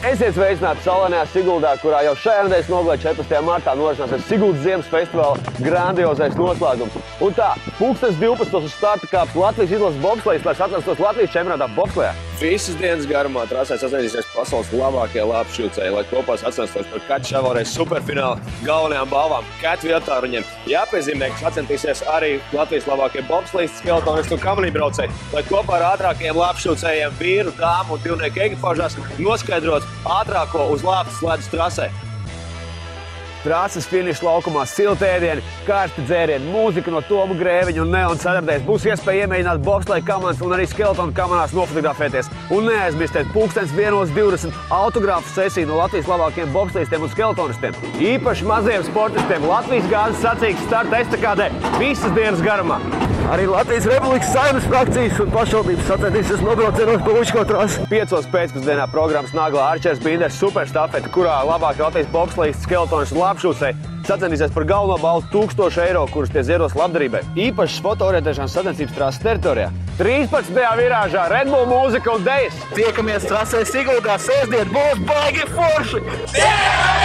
Esiet sveicināti saulainajā Siguldā, kurā jau šajā nedēļas nogalē 14. martā norisināsies Siguldas Ziemas festivāla grandiozais noslēgums. Un tā, 12. uz starta kāps Latvijas izlases bobslejs, lai sacenstos Latvijas čempionātā bobslejā. Visas dienas garumā trasē sacensties pasaules labākie lāpšķūcēji, lai kopā sacenstos par katru šā vēlreiz superfināla galvenajām balvām. Katru vietā viņiem jāpiezīmē, ka sacentīsies arī Latvijas labākie bobslejisti, skeletonisti un kamanībraucēji, lai kopā ar ātrākajiem lāpšķūcējiem vīru, dāmu un divnieku ekipāžās noskaidrot ātrāko uz lāptas ledus trasē. Trases finiša laukumā silti ēdieni, karsti dzērieni, mūzika no Toma Grēviņa un Neona sadarbēs. Būs iespēja iemēģināt bobsleja kamanas un arī skeletonu kamanās nofotografēties. Un neaizmirstiet 1:20 autogrāfu sesiju no Latvijas labākiem bobslejistiem un skeletonistiem. Īpaši mazajiem sportistiem Latvijas gāzes sacīksts starta estakādē visas dienas garumā. Arī Latvijas Republikas Saeimas frakcijas un pašvaldības sacensties nobraucienos pa Lučko trasi. 5. pēcpusdienā programmas Nagla Arčers Binders superstafete, kurā labākie Latvijas bobslejisti, skeletonisti un lāpšķūcēji sacensties par galveno balvu 1000 eiro, kurus tie ziedos labdarībai. Īpašas fotoorientēšanas sacensības trases teritorijā. 13. virāžā Red Bull mūzika un dejas. Tiekamies trasē Siguldā sestdien, būs baigi forši! Yeah!